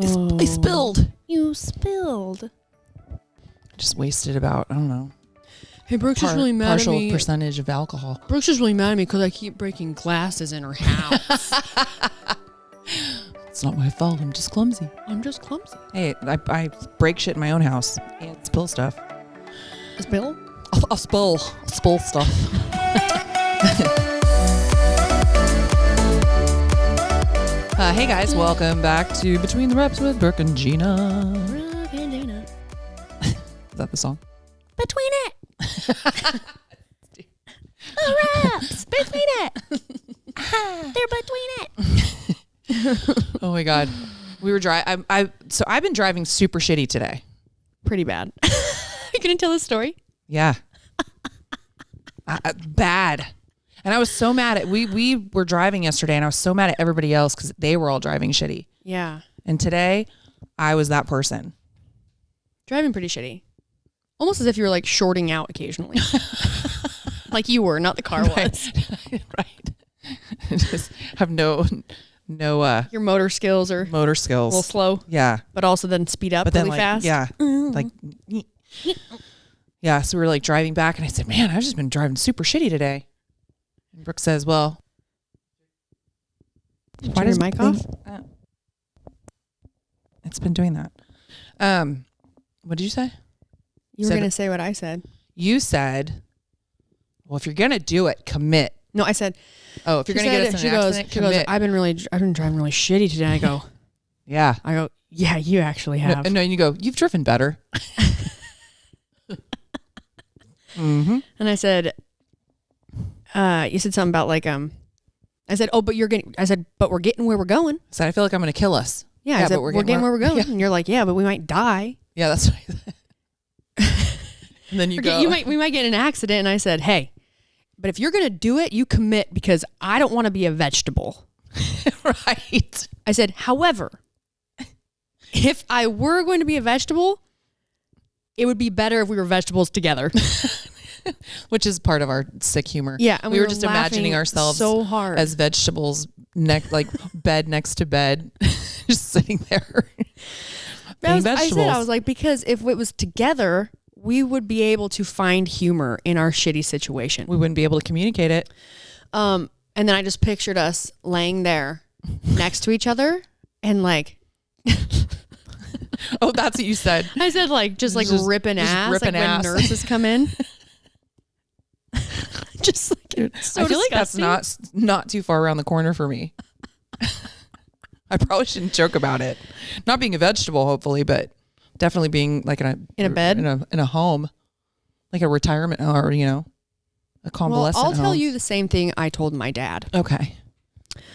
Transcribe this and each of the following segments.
I spilled. You spilled. Just wasted about, I don't know. Hey, Brooke's just really mad at me. Partial percentage of alcohol. Brooke's just really mad at me because I keep breaking glasses in her house. It's not my fault. I'm just clumsy. I'm just clumsy. Hey, I break shit in my own house and spill stuff. Spill? I'll spill stuff. Hey guys, welcome back to Between the Reps with Brooke and Jeanna. Brooke and Jeanna. Is that the song? Between it. The reps. Between it. They're between it. Oh my God. We were driving. So I've been driving super shitty today. Pretty bad. You gonna tell the story? Yeah. Bad. And I was so mad at, we were driving yesterday and I was so mad at everybody else because they were all driving shitty. Yeah. And today I was that person. Driving pretty shitty. Almost as if you were like shorting out occasionally. Like you were, not the car was. Right. Just have no your motor skills are motor skills. a little slow. Yeah. But also then speed up really fast. Yeah. Like, yeah. So we were like driving back and I said, man, I've just been driving super shitty today. And Brooke says, well, why does your mic off? It's been doing that. What did you say? You were going to say what I said. You said, well, if you're going to do it, commit. No, I said, oh, if you're going to get us in an accident, she goes, I've been driving really shitty today. I go, yeah. I go, yeah, you actually have. No, and you go, you've driven better. Mm-hmm. And I said, you said something about like, I said, oh, but we're getting where we're going. I said, I feel like I'm going to kill us. Yeah, I said, but we're getting where we're going. Yeah. And you're like, yeah, but we might die. Yeah, that's right. And then you go, we might get in an accident. And I said, hey, but if you're going to do it, you commit because I don't want to be a vegetable. Right. I said, however, if I were going to be a vegetable, it would be better if we were vegetables together. Which is part of our sick humor. Yeah. And we were just imagining ourselves so hard as vegetables, like bed next to bed, just sitting there. I said, I was like, because if it was together, we would be able to find humor in our shitty situation. We wouldn't be able to communicate it. And then I just pictured us laying there next to each other and like, oh, that's what you said. I said just ripping ass, ripping like ass. when nurses come in. Just like, so I feel disgusting. like that's not too far around the corner for me. I probably shouldn't joke about it. Not being a vegetable, hopefully, but definitely being like in a bed, in a home, like a retirement or a convalescent I'll home. tell you the same thing I told my dad. Okay.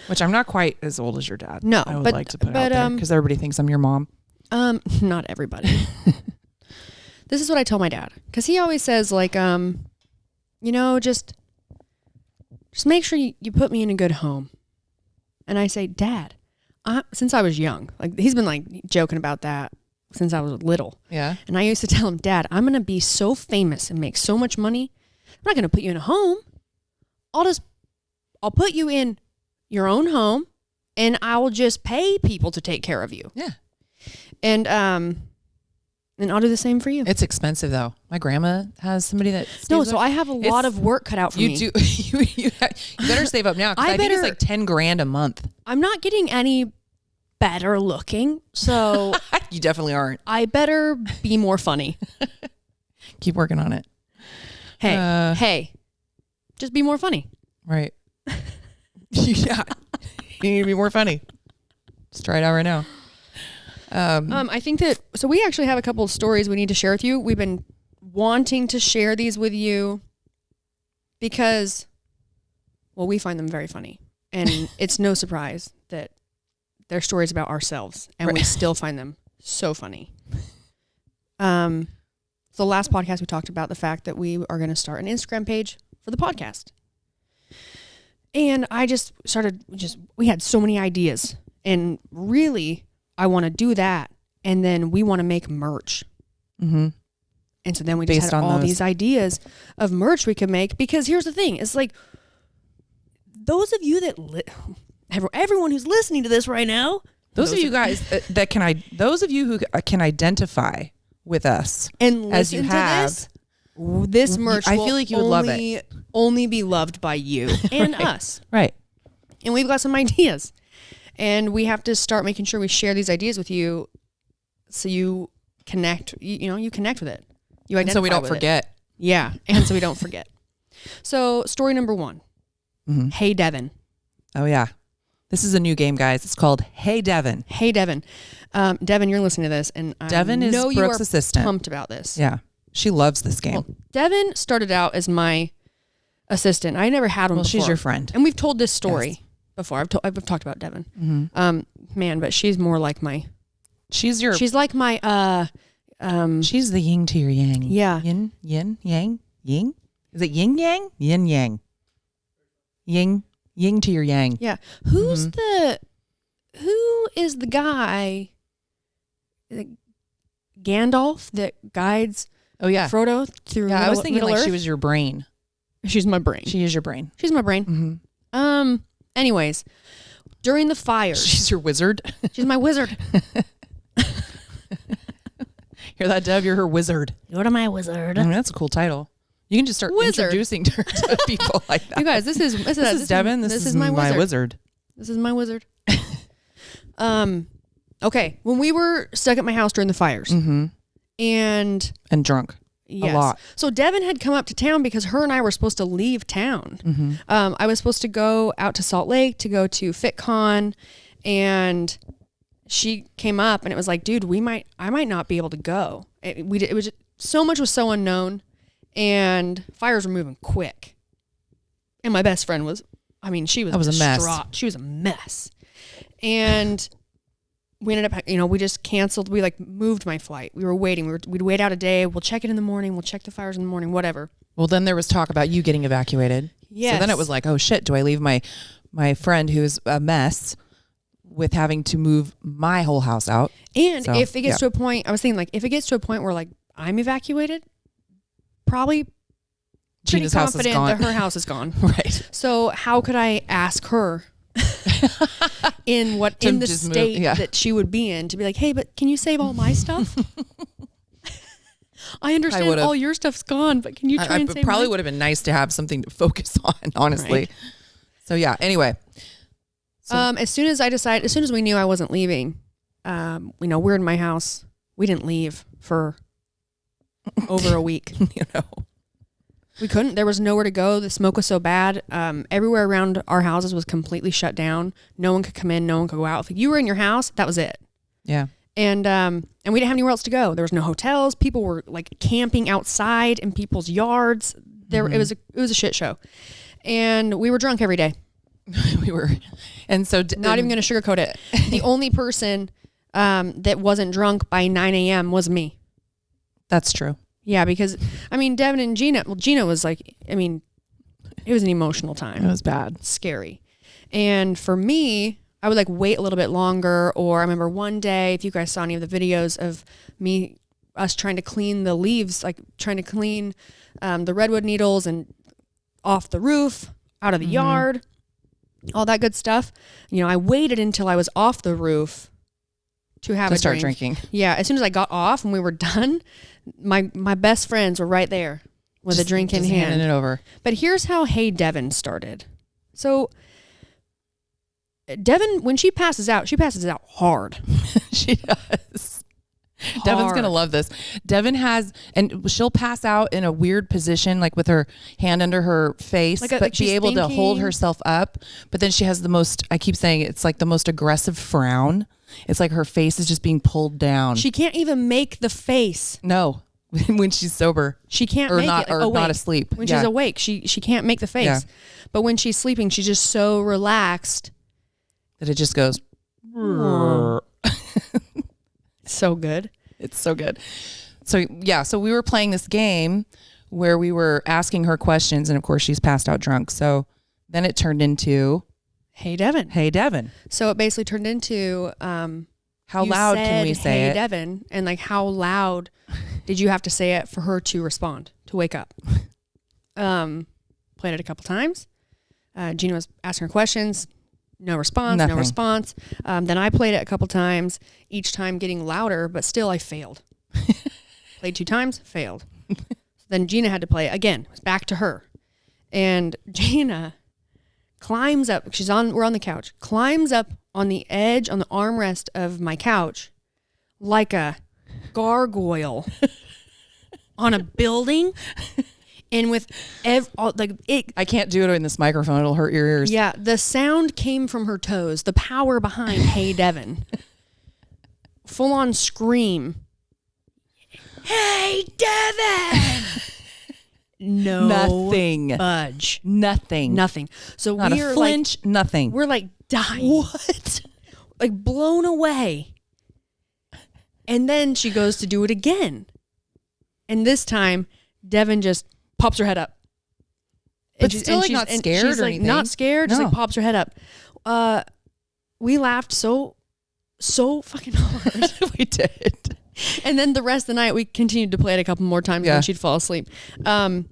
Which I'm not quite as old as your dad. No, I would like to put out there because everybody thinks I'm your mom. Not everybody. This is what I tell my dad because he always says like, just make sure you put me in a good home. And I say, Dad, since I was young, like he's been like joking about that since I was little. Yeah. And I used to tell him, Dad, I'm going to be so famous and make so much money. I'm not going to put you in a home. I'll put you in your own home and I will just pay people to take care of you. Yeah. And I'll do the same for you. It's expensive though. My grandma has somebody that so I have a lot of work cut out for me. You better save up now because I think it's like $10,000 a month. I'm not getting any better looking, so you definitely aren't. I better be more funny. Keep working on it. Hey, just be more funny. Right. Yeah. You need to be more funny. Let's try it out right now. I think that, so we actually have a couple of stories we need to share with you. We've been wanting to share these with you because, well, we find them very funny. And it's no surprise that they're stories about ourselves and we still find them so funny. So last podcast, we talked about the fact that we are going to start an Instagram page for the podcast. And I just we had so many ideas and really I want to do that. And then we want to make merch. Mm-hmm. And so then we just had all these ideas of merch we could make because here's the thing. It's like those of you that everyone who's listening to this right now, Those of you guys those of you who can identify with us and as you listen have, to this merch I feel like you would love it. Only be loved by you and us. Right. And we've got some ideas. And we have to start making sure we share these ideas with you so you connect, you connect with it. You identify so we don't with forget. It. Yeah. And so we don't forget. So story number 1. Mm-hmm. Hey Devon. Oh yeah. This is a new game, guys. It's called Hey Devon. Hey Devon. Devon, you're listening to this and Devon is Brooke's assistant. Pumped about this. Yeah. She loves this game. Well, Devon started out as my assistant. I never had one before. She's your friend. And we've told this story before. I've talked about Devon. Mm-hmm. But she's more like my... She's like my... she's the yin to your yang. Yeah. Yin, yang, yin. Is it yin yang? Yin yang. Yin to your yang. Yeah. Who is the guy, Gandalf, that guides Frodo through I was thinking like Earth? she was your brain. She's my brain. She is your brain. She's my brain. Mm-hmm. Anyways, during the fires. She's your wizard. She's my wizard. Hear that, Dev? You're her wizard. You're my wizard. That's a cool title. You can just start introducing her to people like that. You guys, this is Devon. This is my wizard. This is my wizard. Okay. When we were stuck at my house during the fires and drunk. Yes. A lot. So Devon had come up to town because her and I were supposed to leave town. I was supposed to go out to Salt Lake to go to FitCon, and she came up and it was like, dude, I might not be able to go. It was just, so much was so unknown, and fires were moving quick. And my best friend was distraught. A mess. She was a mess. And we ended up, we just canceled. We moved my flight. We were waiting. We'd wait out a day. We'll check it in the morning. We'll check the fires in the morning, whatever. Well, then there was talk about you getting evacuated. Yes. So then it was like, oh shit, do I leave my friend who's a mess with having to move my whole house out? And if it gets to a point, I was thinking if it gets to a point where I'm evacuated, probably pretty Jeanna's house is confident gone. that her house is gone. Right. So how could I ask her in the state that she would be in to be like, hey, but can you save all my stuff? I understand all your stuff's gone, but can you try and save it probably mine? would have been nice to have something to focus on, honestly. Right. So yeah, anyway. As soon as we knew I wasn't leaving, we're in my house. We didn't leave for over a week. We couldn't. There was nowhere to go. The smoke was so bad. Everywhere around our houses was completely shut down. No one could come in. No one could go out. If you were in your house, that was it. Yeah. And we didn't have anywhere else to go. There was no hotels. People were camping outside in people's yards. It was a shit show. And we were drunk every day. We were. And so not even going to sugarcoat it. The only person that wasn't drunk by 9 a.m. was me. That's true. Yeah, because Devon and Jeanna. Well, Jeanna was it was an emotional time. It was bad, scary, and for me, I would wait a little bit longer. Or I remember one day, if you guys saw any of the videos of us trying to clean the leaves, trying to clean the redwood needles and off the roof, out of the yard, all that good stuff. I waited until I was off the roof to start drinking. Yeah, as soon as I got off and we were done, my best friends were right there with a drink in hand. Handing it over. But here's how Hey Devon started. So Devon, when she passes out hard. She does. Hard. Devon's going to love this. Devon and she'll pass out in a weird position, with her hand under her face, but be able to hold herself up. But then she has I keep saying it's the most aggressive frown. It's her face is just being pulled down. She can't even make the face. No, when she's sober. She can't or make not, it. Or not asleep. When she's awake, she can't make the face. Yeah. But when she's sleeping, she's just so relaxed. That it just goes. So good. It's so good. So we were playing this game where we were asking her questions, and of course she's passed out drunk. So then it turned into Hey Devon. Hey Devon. So it basically turned into how loud can we say Hey it? Devon, and how loud did you have to say it for her to respond, to wake up? Played it a couple times. Jeanna was asking her questions. No response, Nothing. no response. Then I played it a couple times, each time getting louder, but still I failed. Played 2 times, failed. Then Jeanna had to play it again. It was back to her. And Jeanna climbs up. We're on the couch. Climbs up on the edge, on the armrest of my couch, like a gargoyle on a building. And with I can't do it in this microphone. It'll hurt your ears. Yeah, the sound came from her toes. The power behind Hey Devon. Full on scream. Hey Devon. No. Nothing. Budge. Nothing. So Not we're a flinch. like, nothing. we're like dying. What? Like blown away. And then she goes to do it again. And this time, Devon just pops her head up. But still like not scared she's or like anything? not scared, just No. like pops her head up. We laughed so fucking hard. We did. And then the rest of the night, we continued to play it a couple more times when she'd fall asleep. So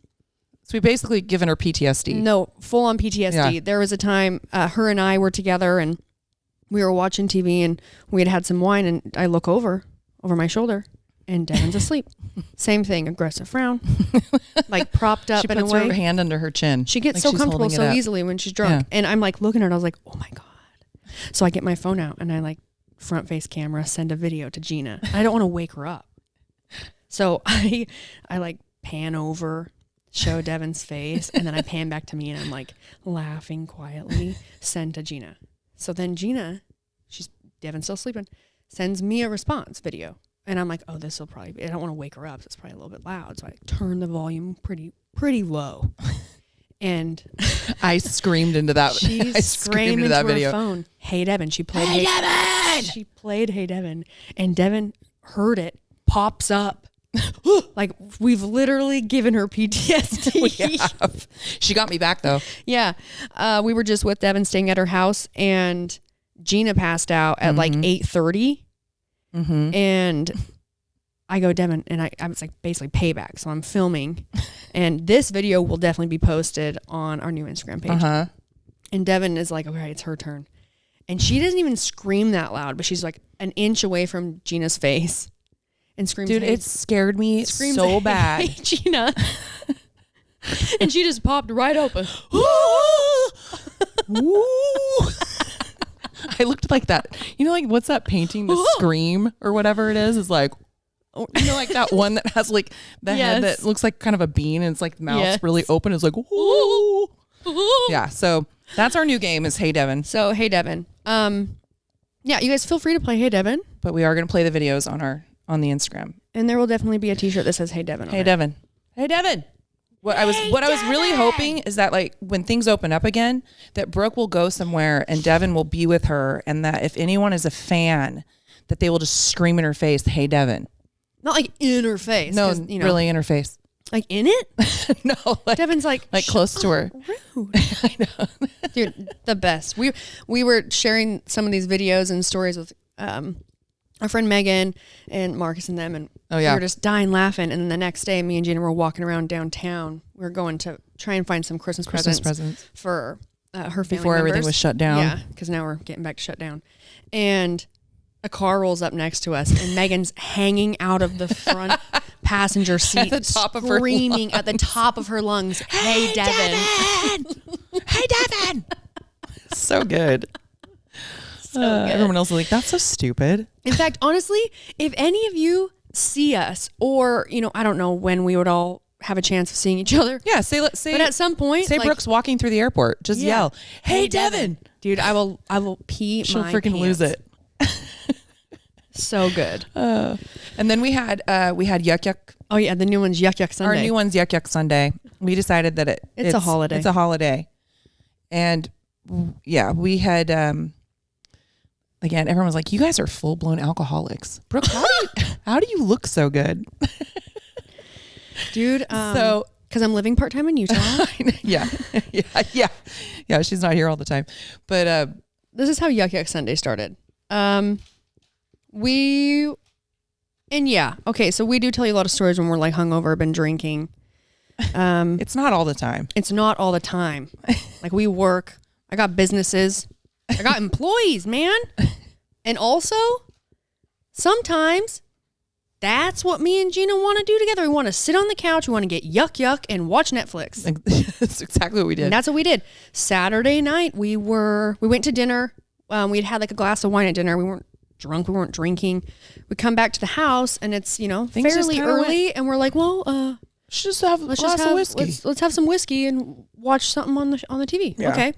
we basically given her PTSD. No, full on PTSD. Yeah. There was a time her and I were together and we were watching TV and we had some wine and I look over my shoulder and Devon's asleep. Same thing, aggressive frown, like propped up She in a puts way. her hand under her chin. She gets like so she's comfortable holding it so up. easily when she's drunk. Yeah. And I'm like looking at her and I was like, oh my God. So I get my phone out and I like front face camera, send a video to Jeanna. I don't want to wake her up. So I like pan over, show Devon's face, and then I pan back to me and I'm like laughing quietly, send to Jeanna. So then Jeanna, Devon's still sleeping, sends me a response video. And I'm like, oh, this will probably be, I don't want to wake her up. So it's probably a little bit loud. So I turn the volume pretty low. And I screamed into that. She screamed into that video. Her phone. Hey Devon. She played Hey Devon. She played Hey Devon, and Devon heard it. Pops up. Like we've literally given her PTSD. We have. She got me back though. Yeah, we were just with Devon staying at her house, and Jeanna passed out at like 8:30, and I go, Devon, and I was like basically payback. So I'm filming, and this video will definitely be posted on our new Instagram page. And Devon is like, okay, it's her turn. And she doesn't even scream that loud, but she's like an inch away from Jeanna's face and screams. Dude, hey, it scared me so hey, bad. Hey, Jeanna. And she just popped right open. I looked like that. You know, like what's that painting, The Scream or whatever it is like, you know, like that one that has like the head that looks like kind of a bean and it's like the mouth's really open. It's like, ooh. Yeah. So that's our new game is Hey Devon. So Hey Devon. Yeah, you guys feel free to play Hey Devon. But we are going to play the videos on the Instagram. And there will definitely be a t-shirt that says Hey Devon on Hey Devon. Hey Devon. What I was really hoping is that like when things open up again, that Brooke will go somewhere and Devon will be with her, and that if anyone is a fan, that they will just scream in her face, "Hey Devon." Not like in her face. No, you know, really in her face. Like in it? No, like, Devon's like close to her. Rude. I know. Dude, the best. We were sharing some of these videos and stories with our friend Megan and Marcus and them, and we were just dying laughing. And then the next day, me and Jeanna were walking around downtown. We were going to try and find some Christmas presents for her family before everything was shut down. Yeah, because now we're getting back to shut down. And a car rolls up next to us, and Megan's hanging out of the front passenger seat, at the top screaming at the top of her lungs, "Hey Devon! Hey Devon!" So good. Good. Everyone else is like, that's so stupid. In fact, honestly, if any of you see us, or I don't know when we would all have a chance of seeing each other. Yeah, let's say, but at some point, say Brooke's walking through the airport, just yell, "Hey Devon!" Dude, I will pee She'll my freaking pants. lose it. So good. And then we had Yuck Yuck. Oh yeah, the new one's Yuck Yuck Sunday. Our new one's Yuck Yuck Sunday. We decided that it's a holiday. It's a holiday, and yeah, we had again. Everyone was like, "You guys are full blown alcoholics." Brooke, how do you look so good, dude? So because I'm living part time in Utah. yeah. She's not here all the time, but this is how Yuck Yuck Sunday started. So we do tell you a lot of stories when we're like hungover, been drinking. It's not all the time. It's not all the time. Like we work. I got businesses. I got employees, man. And also, sometimes that's what me and Jeanna want to do together. We want to sit on the couch. We want to get yuck yuck and watch Netflix. That's exactly what we did. And that's what we did. Saturday night, we went to dinner. We'd had like a glass of wine at dinner. We weren't drunk. We weren't drinking. We come back to the house and it's, fairly early. And we're like, well, let's just have a glass of whiskey. Let's have some whiskey and watch something on the TV. Yeah. Okay.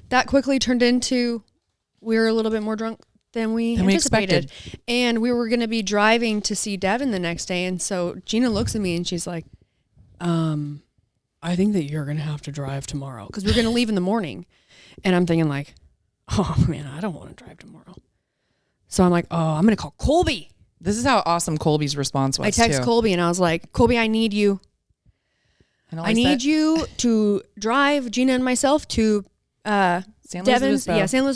That quickly turned into we were a little bit more drunk than we anticipated. And we were going to be driving to see Devon the next day. And so Jeanna looks at me and she's like, I think that you're going to have to drive tomorrow because we're going to leave in the morning. And I'm thinking like, oh man, I don't want to drive tomorrow. So I'm like, oh, I'm going to call Colby. This is how awesome Colby's response was. I text Colby and I was like, Colby, I need you. I need you to drive Jeanna and myself to San Luis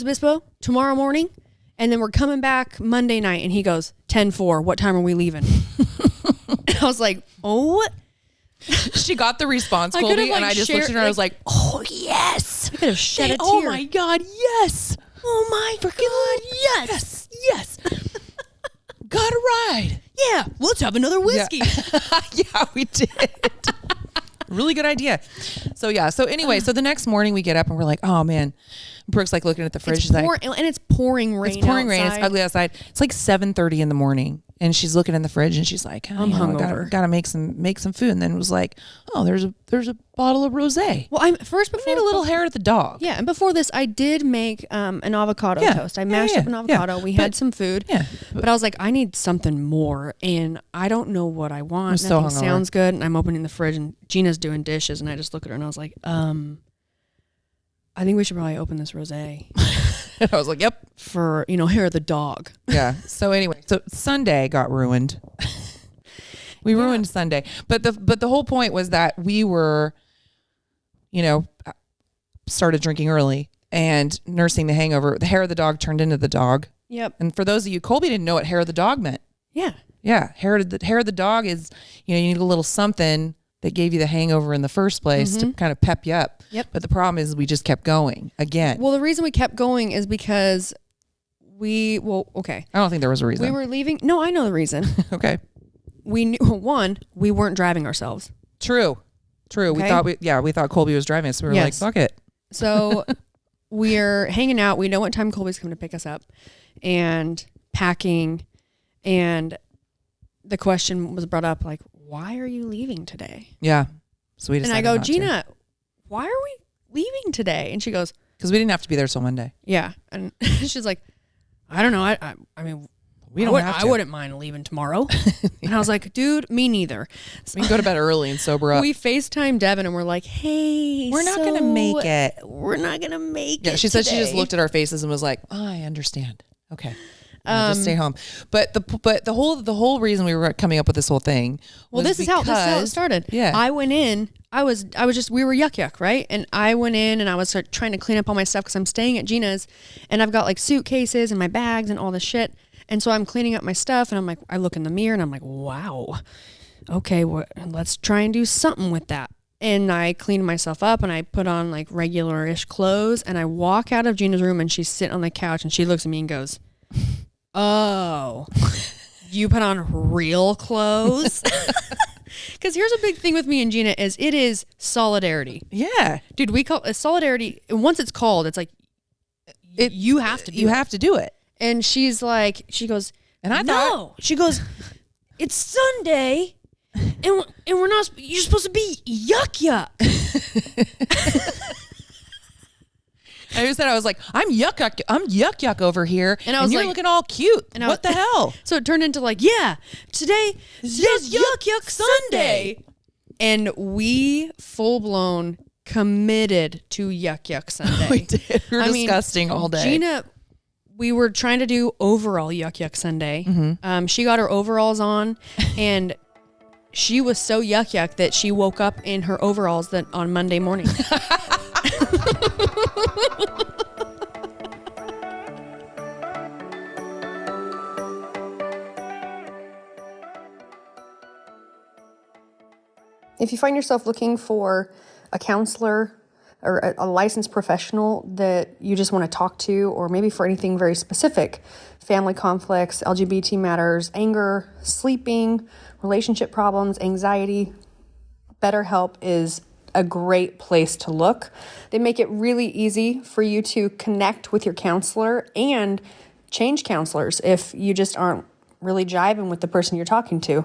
Obispo tomorrow morning. And then we're coming back Monday night. And he goes, 10-4, what time are we leaving? And I was like, oh. She got the response, Colby, and I just looked at her and I was like, oh, yes. I could have shed a tear. Oh, my God, yes. Oh, my God, yes. Yes. Got a ride. Yeah, let's have another whiskey. Yeah, we did. Really good idea. So anyway, so the next morning we get up and we're like, oh man, Brooke's like looking at the fridge. She's like, and it's pouring rain. It's pouring rain. It's ugly outside. It's like 7:30 in the morning, and she's looking in the fridge and she's like, I'm hungover. Gotta make some food. And then it was like, oh, there's a bottle of rosé. Well, we made a little hair at the dog. Yeah, and before this, I did make an avocado toast. I mashed up an avocado. We had some food. Yeah, but I was like, I need something more, and I don't know what I want. Nothing sounds good, and I'm opening the fridge, and Gina's doing dishes, and I just look at her and I was like, I think we should probably open this rosé. I was like, yep. For, hair of the dog. Yeah. So anyway, so Sunday got ruined. We ruined Sunday. But the whole point was that we were, started drinking early and nursing the hangover. The hair of the dog turned into the dog. Yep. And for those of you, Colby didn't know what hair of the dog meant. Yeah. Yeah. Hair of the dog is, you need a little something that gave you the hangover in the first place to kind of pep you up. Yep. But the problem is we just kept going again. Well, the reason we kept going is because okay. I don't think there was a reason. We were leaving. No, I know the reason. Okay. We knew, we weren't driving ourselves. True. Okay. We thought Colby was driving us. So we were like, fuck it. So we're hanging out. We know what time Colby's coming to pick us up and packing. And the question was brought up like, why are you leaving today? Yeah. So we decided. And I go, Jeanna, why are we leaving today? And she goes, because we didn't have to be there till Monday. Yeah. And she's like, I don't know. I mean, I wouldn't mind leaving tomorrow. And I was like, dude, me neither. So we can go to bed early and sober up. We FaceTime Devon and we're like, hey, we're not going to make it. We're not going to make it. Yeah, she said she just looked at our faces and was like, oh, I understand. Okay. Just stay home. But the whole reason we were coming up with this whole thing was this is how it started. Yeah. I went in. We were yuck yuck, right? And I went in and I was trying to clean up all my stuff because I'm staying at Jeanna's and I've got like suitcases and my bags and all this shit. And so I'm cleaning up my stuff and I'm like, I look in the mirror and I'm like, wow, okay, let's try and do something with that. And I clean myself up and I put on like regular-ish clothes and I walk out of Jeanna's room and she's sitting on the couch and she looks at me and goes, oh, you put on real clothes? Because here's a big thing with me and Jeanna is it is solidarity. Yeah. Dude, we call it solidarity. Once it's called, it's like, you have to do it. You have to do it. And she's like, she goes, and I thought, she goes, it's Sunday and we're not, you're supposed to be yuck yuck. I said, I was like, I'm yuck yuck over here, and you're like, looking all cute. And what the hell? So it turned into like, today's Yuck Yuck Sunday. And we full blown committed to Yuck Yuck Sunday. We did. We were disgusting all day. Jeanna, we were trying to do overall Yuck Yuck Sunday. Mm-hmm. She got her overalls on, and she was so yuck yuck that she woke up in her overalls on Monday morning. If you find yourself looking for a counselor, or a licensed professional that you just want to talk to, or maybe for anything very specific, family conflicts, LGBT matters, anger, sleeping, relationship problems, anxiety, BetterHelp is a great place to look. They make it really easy for you to connect with your counselor and change counselors if you just aren't really jiving with the person you're talking to.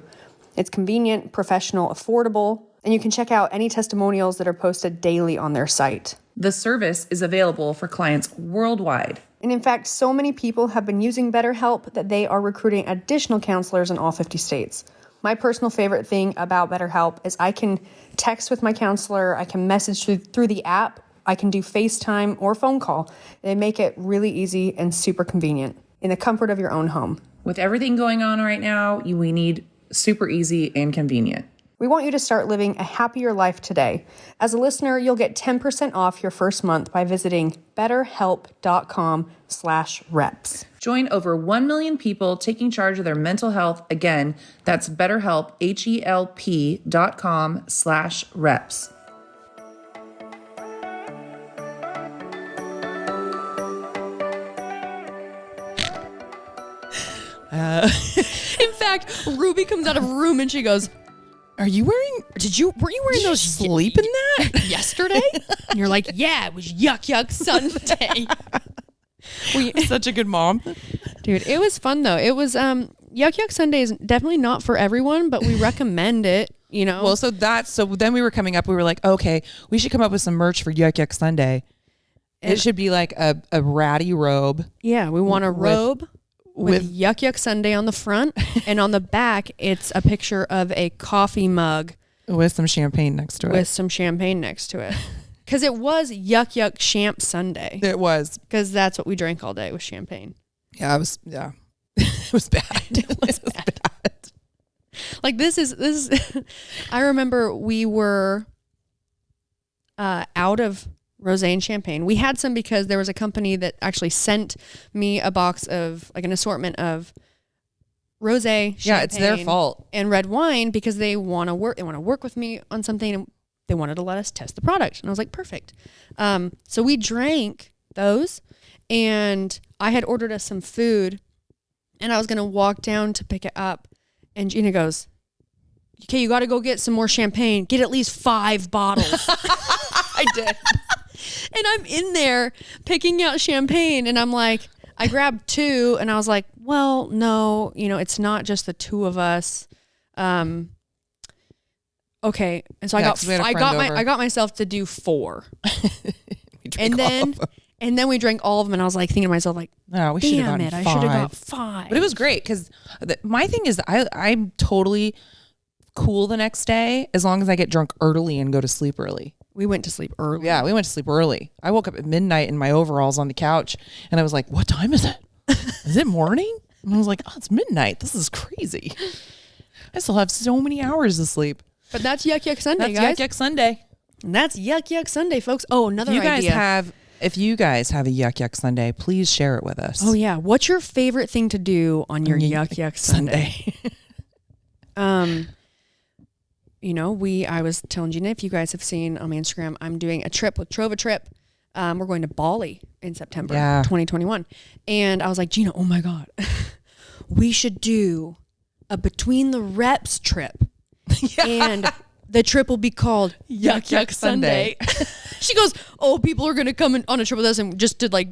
It's convenient, professional, affordable, and you can check out any testimonials that are posted daily on their site. The service is available for clients worldwide. And in fact, so many people have been using BetterHelp that they are recruiting additional counselors in all 50 states. My personal favorite thing about BetterHelp is I can text with my counselor, I can message through the app, I can do FaceTime or phone call. They make it really easy and super convenient in the comfort of your own home. With everything going on right now, we need super easy and convenient. We want you to start living a happier life today. As a listener, you'll get 10% off your first month by visiting betterhelp.com/reps. Join over 1 million people taking charge of their mental health. Again, that's BetterHelp, HELP.com/reps. In fact, Ruby comes out of a room and she goes, were you wearing those sleep in that yesterday? And you're like, yeah, it was Yuck Yuck Sunday. Such a good mom. Dude, it was fun though. It was Yuck Yuck Sunday is definitely not for everyone, but we recommend it, you know. Well, so then we were coming up, we were like, okay, we should come up with some merch for Yuck Yuck Sunday. And it should be like a ratty robe. Yeah, we want a robe with Yuck Yuck Sunday on the front, and on the back it's a picture of a coffee mug with some champagne next to it. Because it was Yuck Yuck Champ Sunday. It was. Because that's what we drank all day, was champagne. Yeah, it was bad. It was bad. Like this is I remember we were out of rosé and champagne. We had some because there was a company that actually sent me a box of like an assortment of rosé, champagne. Yeah, it's their fault. And red wine because they want to work with me on something, and they wanted to let us test the product. And I was like, perfect. So we drank those, and I had ordered us some food, and I was going to walk down to pick it up, and Jeanna goes, okay, you got to go get some more champagne. Get at least 5 bottles. I did. And I'm in there picking out champagne, and I'm like, I grabbed 2, and I was like, well, no, it's not just the 2 of us. Okay. And so I got myself to do 4. and then we drank all of them, and I was like thinking to myself, like, no, we should have gotten 5. I should have got 5. But it was great because my thing is I'm totally cool the next day as long as I get drunk early and go to sleep early. We went to sleep early. Yeah, we went to sleep early. I woke up at midnight in my overalls on the couch, and I was like, what time is it? Is it morning? And I was like, oh, it's midnight. This is crazy. I still have so many hours of sleep. But that's Yuck Yuck Sunday, guys. Yuck Yuck Sunday. And that's Yuck Yuck Sunday, folks. Oh, another idea. If you guys have a Yuck Yuck Sunday, please share it with us. Oh, yeah. What's your favorite thing to do on your Yuck Yuck Sunday? I was telling Jeanna, if you guys have seen on my Instagram, I'm doing a trip with Trova Trip. We're going to Bali in September 2021. And I was like, Jeanna, oh my God, we should do a Between the Reps trip. Yeah. And the trip will be called Yuck Yuck Sunday. She goes, oh, people are going to come on a trip with us and just to like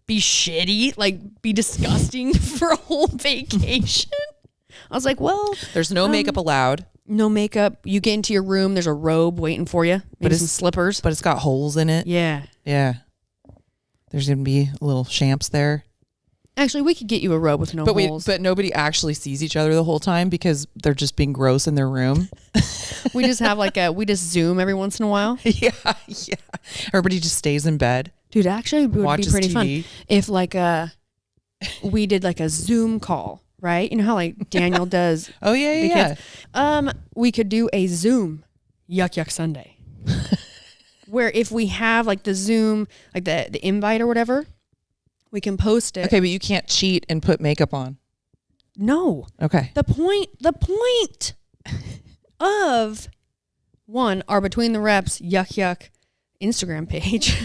be shitty, like be disgusting for a whole vacation. I was like, well, there's no makeup allowed. No makeup. You get into your room. There's a robe waiting for you. Maybe some slippers. But it's got holes in it. Yeah. Yeah. There's going to be little champs there. Actually, we could get you a robe with no holes. But nobody actually sees each other the whole time because they're just being gross in their room. We just have we just Zoom every once in a while. Yeah. Everybody just stays in bed. Dude, actually, it would be pretty TV. fun if we did like a Zoom call. Right? You know how like Daniel does. Oh, yeah. We could do a Zoom Yuck Yuck Sunday. Where if we have like the Zoom, like the invite or whatever, we can post it. Okay, but you can't cheat and put makeup on. No. Okay. The point of our Between the Reps Yuck Yuck Instagram page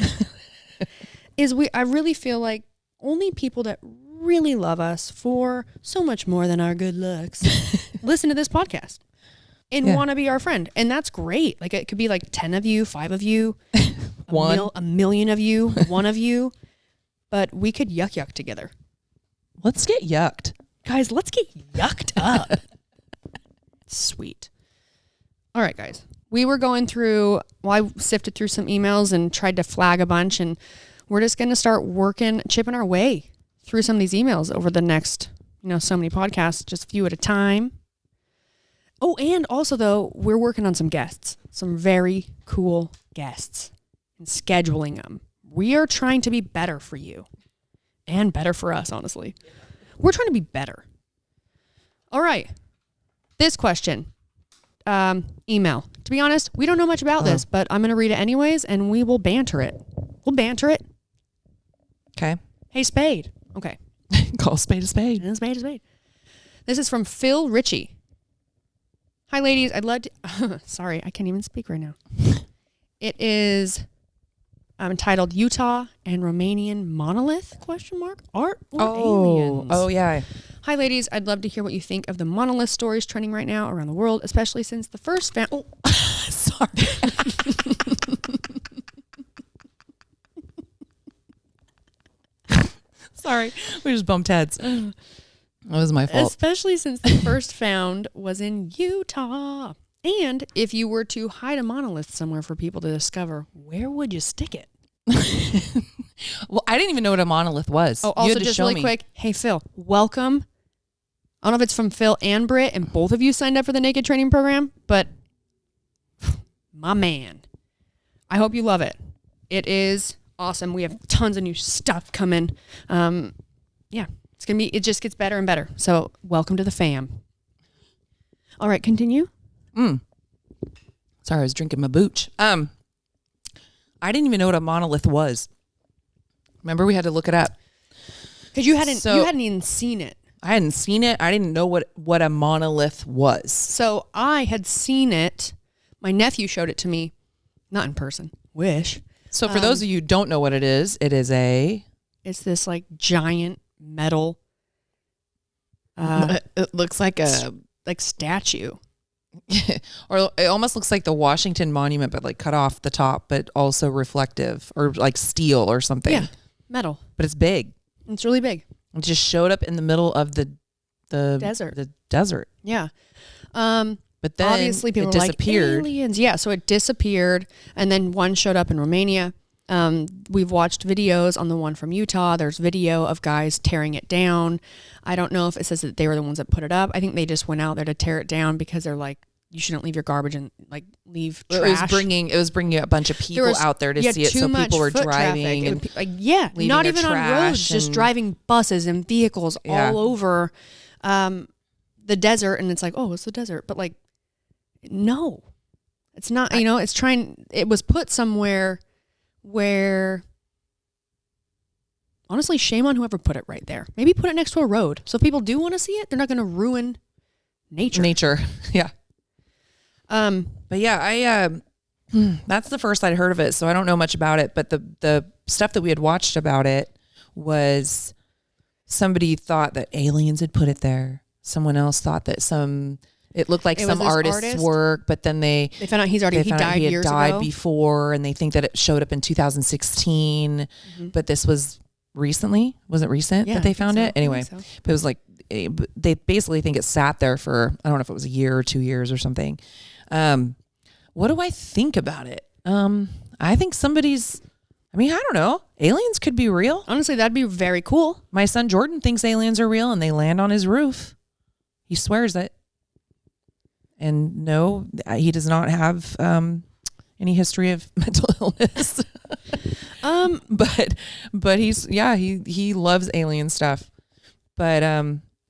is I really feel like only people that really love us for so much more than our good looks listen to this podcast and want to be our friend. And that's great. Like it could be like 10 of you, 5 of you, a million of you, 1 of you, but we could yuck together. Let's get yucked. Guys, let's get yucked up. Sweet. All right, guys. We were going through, I sifted through some emails and tried to flag a bunch, and we're just going to start chipping our way through some of these emails over the next, so many podcasts, just a few at a time. Oh, and also, though, we're working on some guests, some very cool guests, and scheduling them. We are trying to be better for you and better for us, honestly. We're trying to be better. All right. This question, email. To be honest, we don't know much about this, but I'm going to read it anyways, and we will banter it. We'll banter it. Okay. Hey, Spade. Okay. Call spade a spade. And spade a spade. This is from Phil Ritchie. Hi, ladies. I'd love to... Sorry, I can't even speak right now. It is entitled Utah and Romanian Monolith, ? Art or aliens? Oh, yeah. Hi, ladies. I'd love to hear what you think of the monolith stories trending right now around the world, especially since the first sorry. Sorry. We just bumped heads. That was my fault. Especially since the first found was in Utah. And if you were to hide a monolith somewhere for people to discover, where would you stick it? Well, I didn't even know what a monolith was. Oh, also just really quick. Hey, Phil, welcome. I don't know if it's from Phil and Britt, and both of you signed up for the Naked Training Program, but my man, I hope you love it. It is awesome. We have tons of new stuff coming. It just gets better and better. So welcome to the fam. All right, continue. Sorry, I was drinking my booch. I didn't even know what a monolith was. Remember, we had to look it up. Because you hadn't even seen it. I hadn't seen it. I didn't know what a monolith was. So I had seen it. My nephew showed it to me. Not in person. Wish. So for those of you who don't know what it is it's this like giant metal. It looks like a statue. Or it almost looks like the Washington Monument, but like cut off the top, but also reflective, or like steel or something. Yeah, metal. But it's big. It's really big. It just showed up in the middle of the desert. The desert. Yeah. But then obviously people it were disappeared. Like, aliens. Yeah, so it disappeared, and then one showed up in Romania. We've watched videos on the one from Utah. There's video of guys tearing it down. I don't know if it says that they were the ones that put it up. I think they just went out there to tear it down because they're like, you shouldn't leave your garbage and like leave trash. It was bringing a bunch of people out there to see it, so people were driving and not even on roads, just driving buses and vehicles all over the desert. And it's like, oh, it's the desert, but like, no, it's not. It was put somewhere where, honestly, shame on whoever put it right there. Maybe put it next to a road, so if people do want to see it, they're not going to ruin nature. Yeah. But yeah, that's the first I'd heard of it, so I don't know much about it, but the stuff that we had watched about it was somebody thought that aliens had put it there. Someone else thought that it looked like some artist's work, but then they found out he died years ago before, and they think that it showed up in 2016, but this was recently. Was it recent that they found it? Anyway, but it was like, they basically think it sat there for, I don't know if it was a year or 2 years or something. What do I think about it? I think I don't know. Aliens could be real. Honestly, that'd be very cool. My son Jordan thinks aliens are real, and they land on his roof. He swears it. And no, he does not have any history of mental illness. But he loves alien stuff. But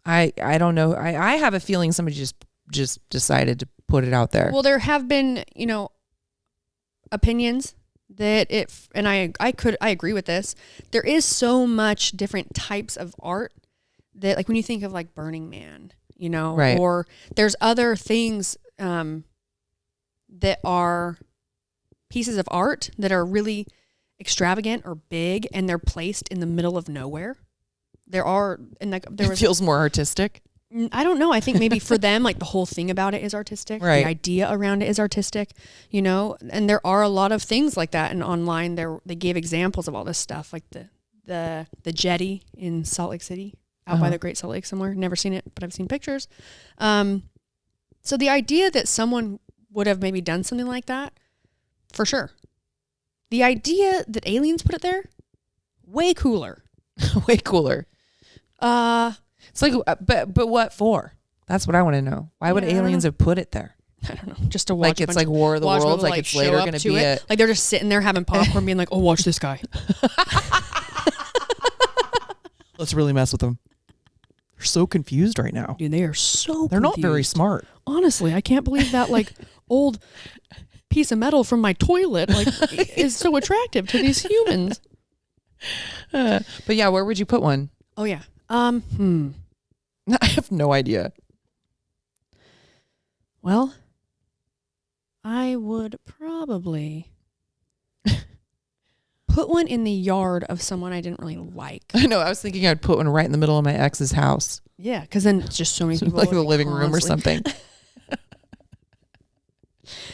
I don't know. I have a feeling somebody just decided to put it out there. Well, there have been, opinions that and I agree with this. There is so much different types of art that, like, when you think of like Burning Man, right. Or there's other things that are pieces of art that are really extravagant or big and they're placed in the middle of nowhere. There feels more artistic. I don't know. I think maybe for them, like the whole thing about it is artistic. Right. The idea around it is artistic, you know, and there are a lot of things like that. And online they gave examples of all this stuff, like the jetty in Salt Lake City, out by the Great Salt Lake somewhere. Never seen it, but I've seen pictures. So the idea that someone would have maybe done something like that, for sure. The idea that aliens put it there, way cooler. Way cooler. It's like, but what for? That's what I want to know. Why would aliens have put it there? I don't know. Just to watch. Like it's like War of the Worlds. Like it's later going to be it. Like they're just sitting there having popcorn, being like, "Oh, watch this guy." Let's really mess with them. They're so confused right now. Dude, they are so. They're confused. not very smart. Honestly, I can't believe that like old piece of metal from my toilet is so attractive to these humans. But yeah, where would you put one? Oh yeah. I have no idea. Well, I would probably put one in the yard of someone I didn't really like. I know. I was thinking I'd put one right in the middle of my ex's house. Yeah, because then it's just so many people. Like the living room or something.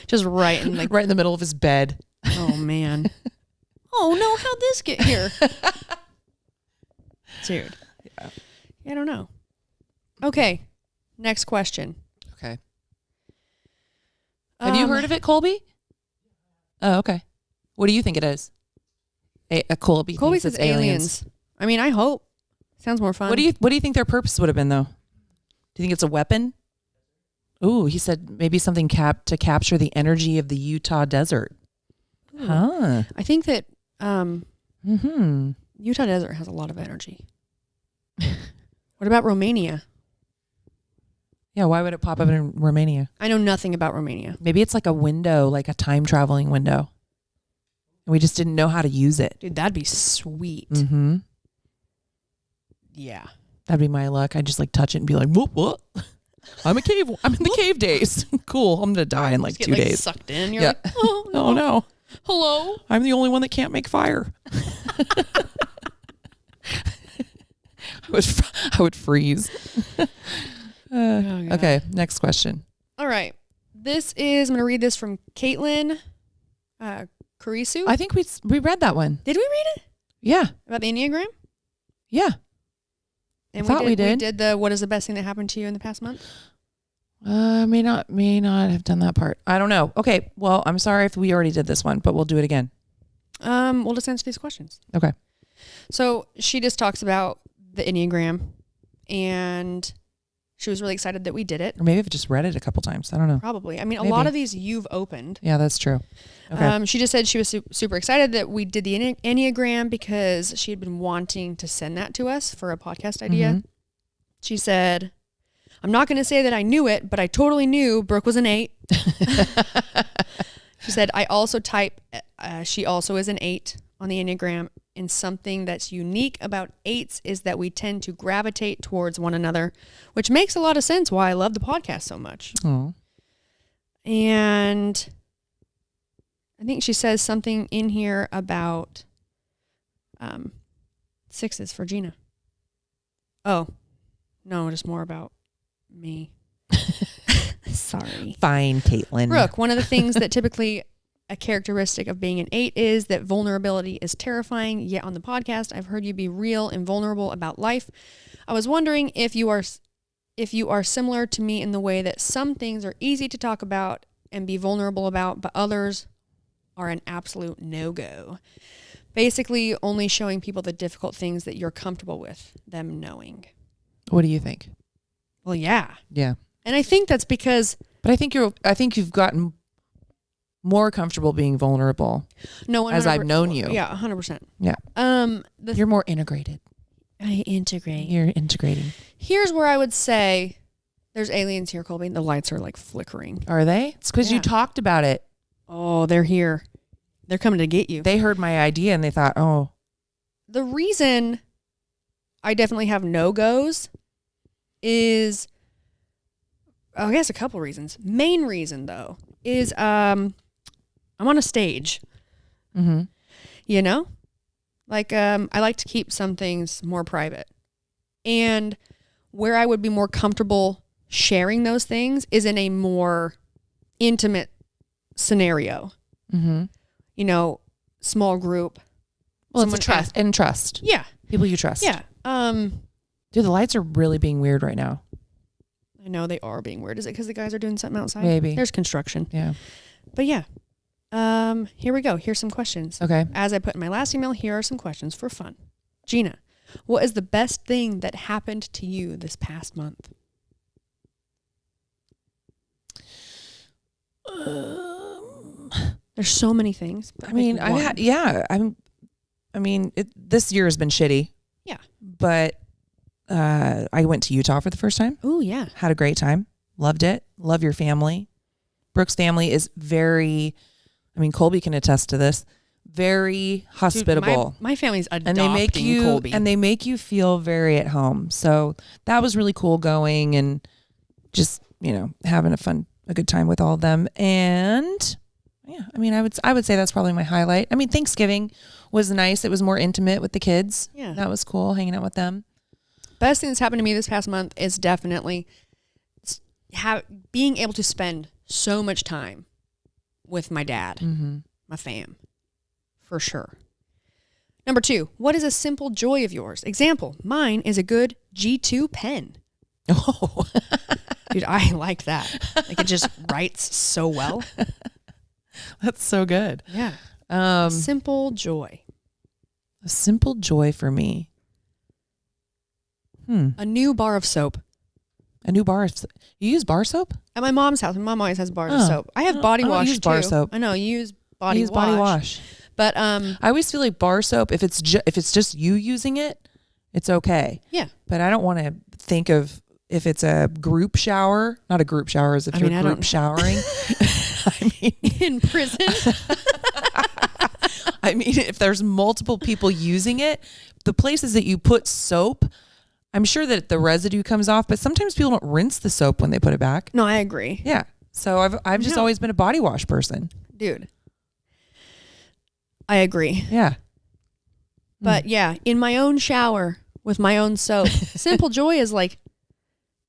Just right in right in the middle of his bed. Oh man. Oh no, how'd this get here? Dude. Yeah. I don't know. Okay. Next question. Okay. Have you heard of it, Colby? Oh, okay. What do you think it is? Colby says aliens. I mean, I hope. Sounds more fun. What do you think their purpose would have been, though? Do you think it's a weapon? Ooh, he said maybe something to capture the energy of the Utah desert. Ooh. Huh. I think that Utah desert has a lot of energy. What about Romania? Yeah, why would it pop up in Romania? I know nothing about Romania. Maybe it's like a window, like a time traveling window. And we just didn't know how to use it. Dude, that'd be sweet. Mm-hmm. Yeah. That'd be my luck. I'd just like touch it and be like, what? I'm in the cave days. Cool. I'm going to die in like 2 days. Sucked in. You're like, oh no. Oh no. Hello. I'm the only one that can't make fire. I would freeze. Okay, next question. All right. I'm going to read this from Caitlin Carisu. I think we read that one. Did we read it? Yeah. About the Enneagram? Yeah. And I thought we did. We did the what is the best thing that happened to you in the past month? May not have done that part. I don't know. Okay. Well, I'm sorry if we already did this one, but we'll do it again. We'll just answer these questions. Okay. So she just talks about the Enneagram and she was really excited that we did it. Or maybe I've just read it a couple times. I don't know. Probably. I mean, Maybe. A lot of these you've opened. Yeah, that's true. Okay. She just said she was super excited that we did the Enneagram because she had been wanting to send that to us for a podcast idea. Mm-hmm. She said, I'm not going to say that I knew it, but I totally knew Brooke was an 8. She said, I also type, she also is an 8 on the Enneagram. And something that's unique about 8s is that we tend to gravitate towards one another, which makes a lot of sense why I love the podcast so much. Oh. And I think she says something in here about 6s for Jeanna. Oh, no, just more about me. Sorry. Fine, Caitlin. Brooke, one of the things that typically a characteristic of being an 8 is that vulnerability is terrifying. Yet on the podcast, I've heard you be real and vulnerable about life. I was wondering if you are similar to me in the way that some things are easy to talk about and be vulnerable about, but others are an absolute no-go. Basically, only showing people the difficult things that you're comfortable with them knowing. What do you think? Well, yeah. Yeah. And I think that's because... But I think you've gotten more comfortable being vulnerable. No, as I've known you. Yeah, 100%. Yeah. You're more integrated. I integrate. You're integrating. Here's where I would say there's aliens here, Colby. The lights are like flickering. Are they? It's because you talked about it. Oh, they're here. They're coming to get you. They heard my idea and they thought, oh. The reason I definitely have no-goes is, I guess a couple reasons. Main reason, though, is I'm on a stage. Mm-hmm. You know? Like, I like to keep some things more private. And where I would be more comfortable sharing those things is in a more intimate scenario. Mm-hmm. You know, small group. Well, it's a trust and trust. Yeah. People you trust. Yeah. Dude, the lights are really being weird right now. I know they are being weird. Is it because the guys are doing something outside? Maybe. There's construction. Yeah. But yeah. Here we go. Here's some questions. Okay. As I put in my last email, here are some questions for fun. Jeanna, what is the best thing that happened to you this past month? There's so many things. I mean, this year has been shitty. Yeah. But I went to Utah for the first time. Oh, yeah. Had a great time. Loved it. Love your family. Brooke's family is very, Colby can attest to this, very hospitable. Dude, my family's adopting and they make you, Colby. And they make you feel very at home. So that was really cool going and just, having a good time with all of them. And yeah, I would say that's probably my highlight. Thanksgiving was nice. It was more intimate with the kids. Yeah. That was cool, hanging out with them. Best thing that's happened to me this past month is definitely being able to spend so much time with my dad, my fam, for sure. Number 2, what is a simple joy of yours? Example, mine is a good G2 pen. Oh, dude, I like that. Like, it just writes so well. That's so good. Yeah. Simple joy. A simple joy for me. A new bar of soap. A new bar. You use bar soap? At my mom's house. My mom always has bars of soap. I have body wash use too. Bar soap. I know you use body wash. Body wash. But I always feel like bar soap, if it's just you using it, it's okay. Yeah. But I don't want to think of if it's a group shower, not a group shower as if you're group showering. In prison. If there's multiple people using it, the places that you put soap, I'm sure that the residue comes off, but sometimes people don't rinse the soap when they put it back. No, I agree. Yeah. So I've just always been a body wash person. Dude. I agree. Yeah. But yeah, in my own shower with my own soap. Simple joy is like,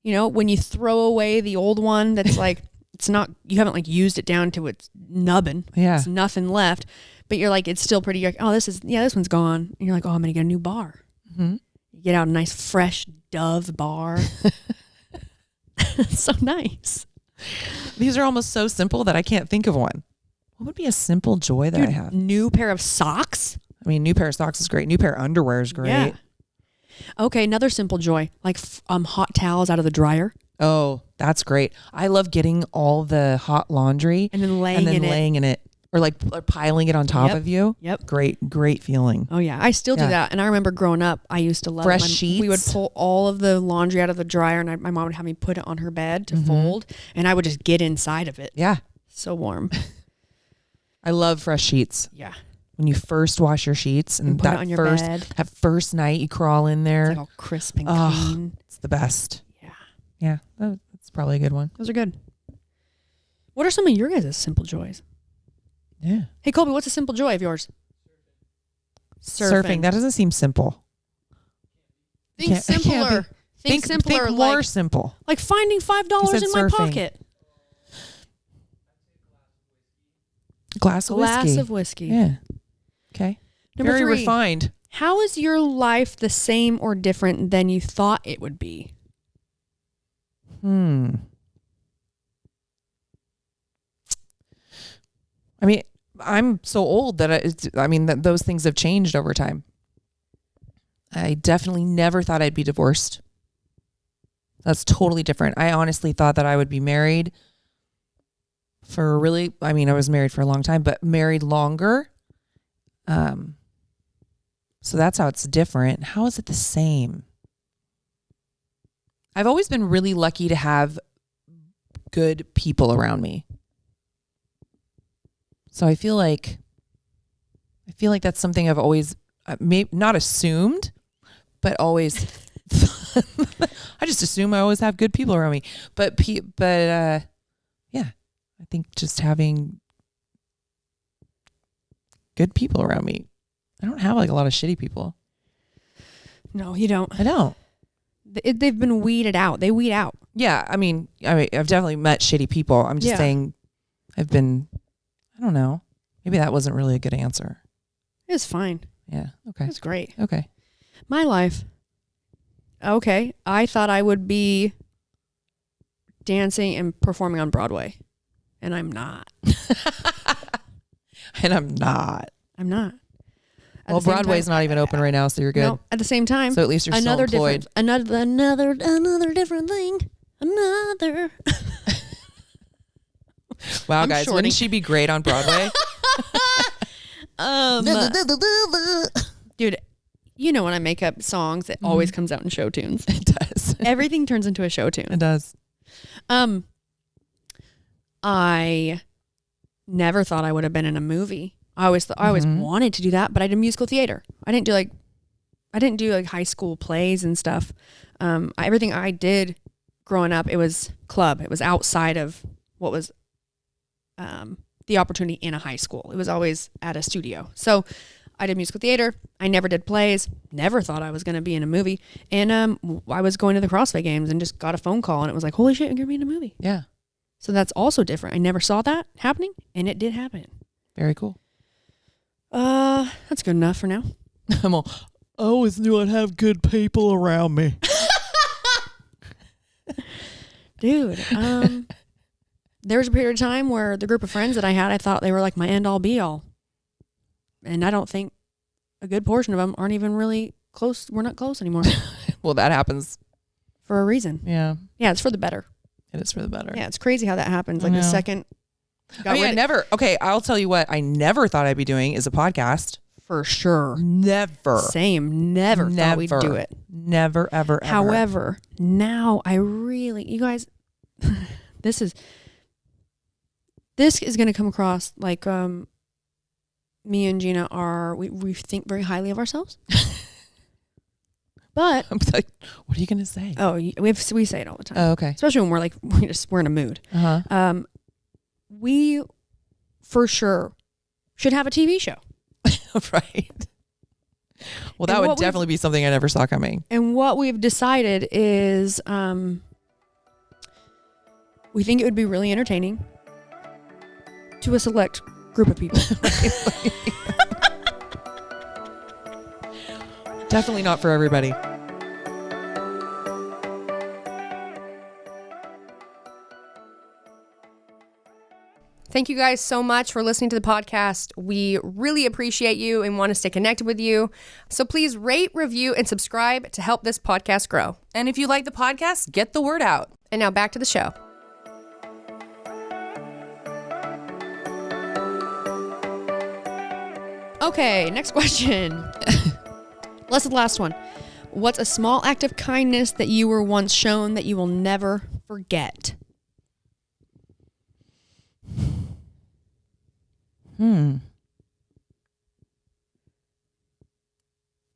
when you throw away the old one that's like, it's not, you haven't like used it down to its nubbin. Yeah. There's nothing left. But you're like, it's still pretty, like, oh, this one's gone. And you're like, oh, I'm going to get a new bar. Mm-hmm. You get out a nice, fresh Dove bar. It's so nice. These are almost so simple that I can't think of one. What would be a simple joy that I have? New pair of socks. New pair of socks is great. New pair of underwear is great. Yeah. Okay, another simple joy, like hot towels out of the dryer. Oh, that's great. I love getting all the hot laundry and then laying in it. Or like piling it on top of you. Yep. Great feeling. Oh yeah. I still do that. And I remember growing up, I used to love fresh sheets. We would pull all of the laundry out of the dryer and my mom would have me put it on her bed to fold and I would just get inside of it. Yeah. So warm. I love fresh sheets. Yeah. When you first wash your sheets and put it on your bed. That first night you crawl in there. It's like all crisp and clean. It's the best. Yeah. Yeah. That's probably a good one. Those are good. What are some of your guys' simple joys? Yeah. Hey, Colby, what's a simple joy of yours? Surfing. That doesn't seem simple. Think simpler. Think simpler. Think more simple. Like finding $5 in my pocket. Glass of whiskey. Yeah. Okay. Number Very 3. refined. How is your life the same or different than you thought it would be? I'm so old that that those things have changed over time. I definitely never thought I'd be divorced. That's totally different. I honestly thought that I would be married for I was married for a long time, but married longer. So that's how it's different. How is it the same? I've always been really lucky to have good people around me. So I feel like that's something I've always not assumed, but always I just assume I always have good people around me. But yeah, I think just having good people around me. I don't have like a lot of shitty people. No, you don't. I don't. They've been weeded out. They weed out. Yeah. I mean, I've definitely met shitty people. I'm just saying I don't know. Maybe that wasn't really a good answer. It was fine. Yeah. Okay. It was great. Okay. My life. Okay. I thought I would be dancing and performing on Broadway. And I'm not. And I'm not. I'm not. Well, Broadway's not even open right now, so you're good. No, at the same time. So at least you're still employed. Another different thing. Another. Wow, guys, wouldn't she be great on Broadway? Dude, you know when I make up songs, it always comes out in show tunes. It does. Everything turns into a show tune. It does. I never thought I would have been in a movie. I always wanted to do that, but I did musical theater. I didn't do like high school plays and stuff. Everything I did growing up, it was club. It was outside of what was the opportunity in a high school. It was always at a studio. So I did musical theater. I never did plays. Never thought I was going to be in a movie. And I was going to the CrossFit games and just got a phone call and it was like, holy shit, you're going to be in a movie. Yeah. So that's also different. I never saw that happening and it did happen. Very cool. That's good enough for now. I always knew I'd have good people around me. Dude, there was a period of time where the group of friends that I had, I thought they were like my end all be all. And I don't think a good portion of them aren't even really close. We're not close anymore. Well, that happens. For a reason. Yeah. Yeah, it's for the better. It is for the better. Yeah, it's crazy how that happens. Like the second. I'll tell you what I never thought I'd be doing is a podcast. For sure. Never. Same. Never thought we'd do it. Never, ever, ever. However, now I really, you guys, this is going to come across like me and Jeanna we think very highly of ourselves. But I'm like, what are you going to say? Oh, we say it all the time. Oh, okay. Especially when we're in a mood. We for sure should have a TV show. Right. Well, that would definitely be something I never saw coming. And what we've decided is we think it would be really entertaining to a select group of people. Definitely not for everybody. Thank you guys so much for listening to the podcast. We really appreciate you and want to stay connected with you. So please rate, review, and subscribe to help this podcast grow. And if you like the podcast, get the word out. And now back to the show. Okay, next question. Let's do the last one. What's a small act of kindness that you were once shown that you will never forget?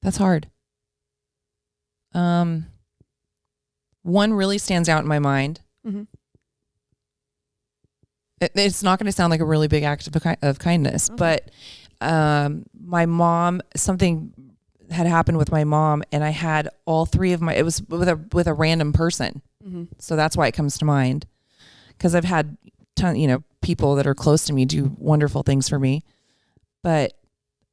That's hard. One really stands out in my mind. Mm-hmm. It's not going to sound like a really big act of kindness, but my mom, something had happened with my mom, and I had all three of it was with a random person. Mm-hmm. So that's why it comes to mind, because I've had people that are close to me do wonderful things for me. But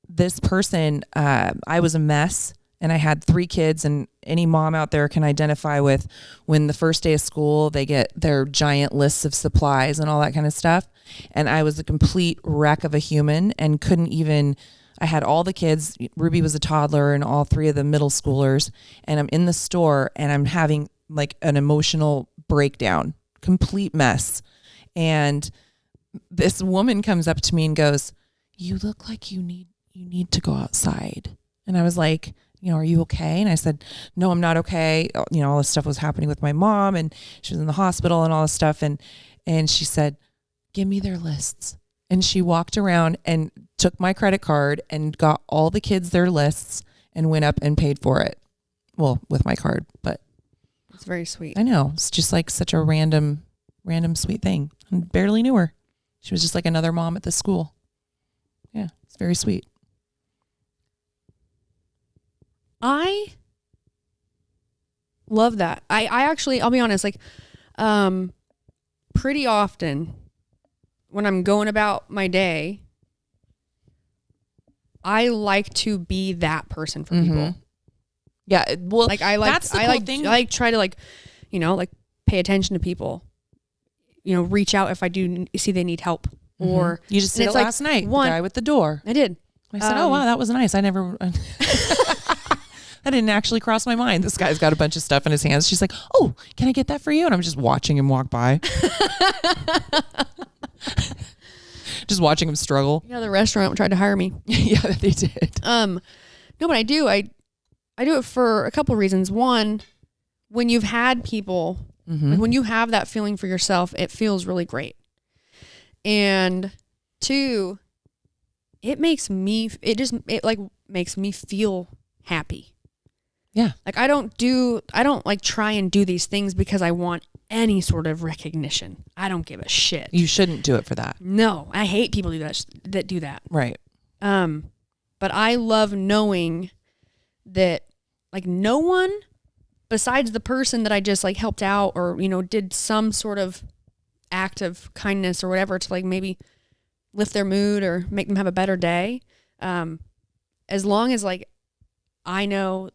this person, I was a mess and I had 3 kids, and any mom out there can identify with when the first day of school, they get their giant lists of supplies and all that kind of stuff. And I was a complete wreck of a human and I had all the kids. Ruby was a toddler and all 3 of the middle schoolers. And I'm in the store and I'm having like an emotional breakdown, complete mess. And this woman comes up to me and goes, "You look like you need to go outside." And I was like, "Are you okay?" And I said, "No, I'm not okay." All this stuff was happening with my mom and she was in the hospital and all this stuff. And she said, "Give me their lists." And she walked around and took my credit card and got all the kids their lists and went up and paid for it. Well, with my card, but it's very sweet. I know. It's just like such a random sweet thing. I barely knew her. She was just like another mom at the school. Yeah. very sweet. I love that. I actually, I'll be honest, like, pretty often when I'm going about my day, I like to be that person for people. Yeah. Well, like I try to like, you know, like pay attention to people, you know, reach out if I do see they need help. Or you just did it last night. The guy with the door. I did. I said, oh wow, that was nice. I never, that didn't actually cross my mind. This guy's got a bunch of stuff in his hands. She's like, oh, can I get that for you? And I'm just watching him walk by. Just watching him struggle. Yeah, the restaurant tried to hire me. Yeah, they did. No, but I do. I do it for a couple of reasons. One, when you've had people, like when you have that feeling for yourself, it feels really great. And two, it makes me feel happy. Yeah. Like I don't like try and do these things because I want any sort of recognition. I don't give a shit. You shouldn't do it for that. No, I hate people that do that. Right. But I love knowing that like no one besides the person that I just like helped out or, you know, did some sort of act of kindness or whatever to like maybe lift their mood or make them have a better day. As long as like I know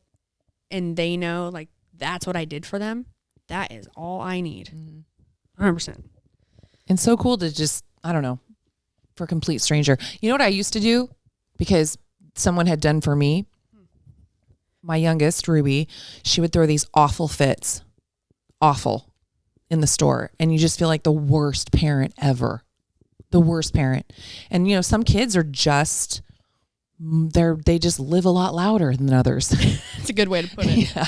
and they know like that's what I did for them, that is all I need. 100%. And so cool to just, I don't know, for a complete stranger. You know what I used to do? Because someone had done for me, my youngest, Ruby, she would throw these awful fits. Awful. In the store, and you just feel like the worst parent ever. The worst parent. And you know, some kids are just they just live a lot louder than others. That's a good way to put it. Yeah.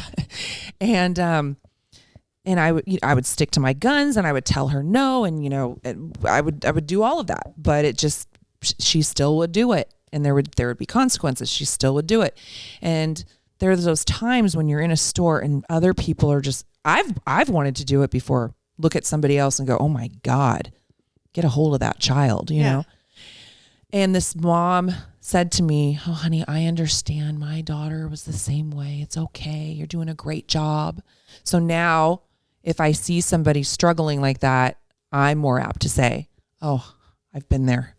And I would stick to my guns and I would tell her no, and you know, I would do all of that, but it just, she still would do it, and there would be consequences. She still would do it. And there are those times when you're in a store and other people are just, I've wanted to do it before. Look at somebody else and go, oh my God, get a hold of that child, you know? And this mom said to me, oh honey, I understand. My daughter was the same way. It's okay. You're doing a great job. So now if I see somebody struggling like that, I'm more apt to say, oh, I've been there.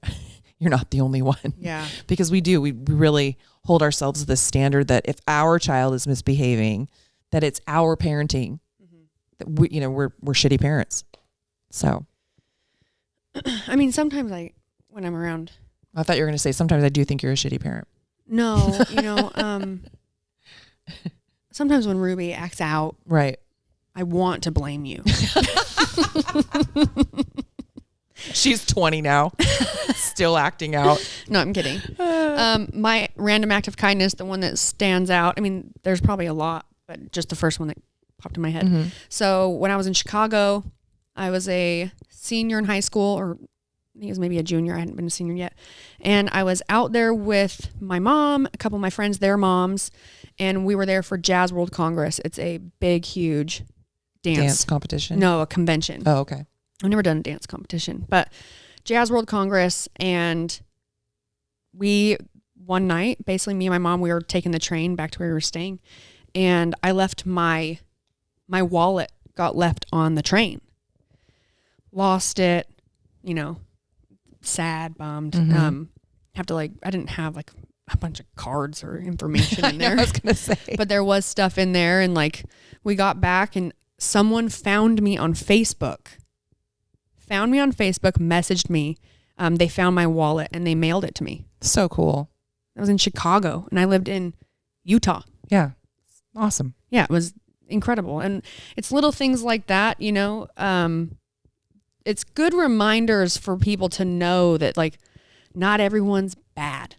You're not the only one. Yeah. Because we really hold ourselves to the standard that if our child is misbehaving, that it's our parenting. That we, you know, we're shitty parents. So, I mean, sometimes when I'm around, I thought you were going to say sometimes I do think you're a shitty parent. No, you know, sometimes when Ruby acts out, right, I want to blame you. She's 20 now, still acting out. No, I'm kidding. My random act of kindness, the one that stands out. I mean, there's probably a lot, but just the first one that popped in my head. So when I was in Chicago, I was a senior in high school, or I think it was maybe a junior. I hadn't been a senior yet. And I was out there with my mom, a couple of my friends, their moms, and we were there for Jazz World Congress. It's a big, huge dance competition. No, a convention. Oh, okay. I've never done a dance competition, but Jazz World Congress. And one night, basically me and my mom, we were taking the train back to where we were staying. And I left my wallet got left on the train. Lost it, you know, sad, bummed. Have to I didn't have like a bunch of cards or information in there. I was going to say. But there was stuff in there, and like we got back and someone found me on Facebook. Messaged me. They found my wallet and they mailed it to me. So cool. I was in Chicago and I lived in Utah. Yeah. Awesome. Yeah, it was incredible. And it's little things like that, you know. It's good reminders for people to know that like not everyone's bad.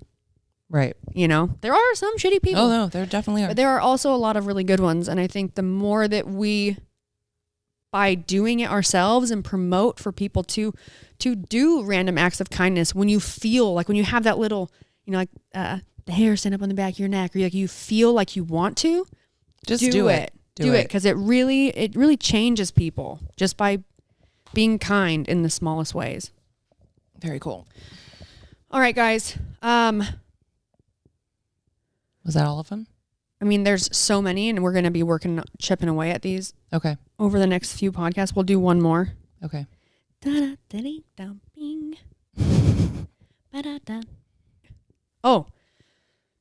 Right. You know, there are some shitty people. Oh no, there definitely are. But there are also a lot of really good ones. And I think the more that we, by doing it ourselves and promote for people to do random acts of kindness, when you feel like, when you have that little, you know, like the hair stand up on the back of your neck, or like you feel like you want to, just do it. Do it. Because it really changes people just by being kind in the smallest ways. Very cool. All right, guys. Was that all of them? I mean, there's so many, and we're going to be chipping away at these. Okay. Over the next few podcasts. We'll do one more. Okay. Oh,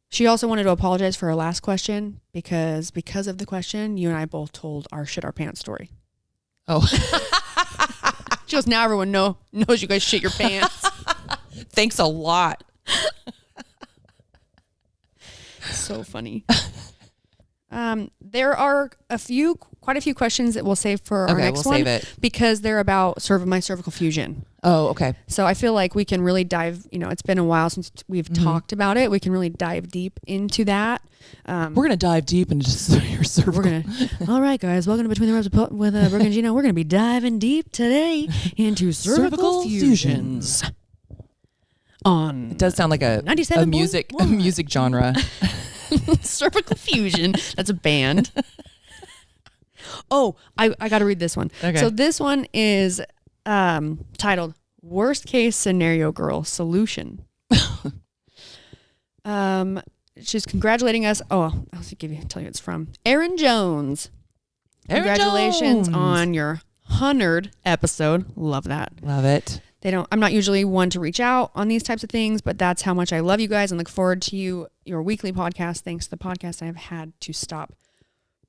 she also wanted to apologize for her last question because of the question, you and I both told our shit our pants story. Oh. She goes, now everyone knows you guys shit your pants. Thanks a lot. So funny. There are quite a few questions that we'll save for our next one. Save it. Because they're about my cervical fusion. Oh, okay. So I feel like we can really dive, it's been a while since we've talked about it. We can really dive deep into that. We're going to dive deep into your cervical. All right, guys, welcome to Between the Ropes with Brooke and Jeanna. We're going to be diving deep today into cervical fusions. It does sound like a music genre. Cervical fusion. That's a band. Oh, I got to read this one. Okay. So this one is titled Worst Case Scenario Girl Solution. She's congratulating us. Oh, I'll tell you it's from Erin Jones. Congratulations on your 100th episode. Love that. Love it. I'm not usually one to reach out on these types of things, but that's how much I love you guys and look forward to your weekly podcast. Thanks to the podcast, I have had to stop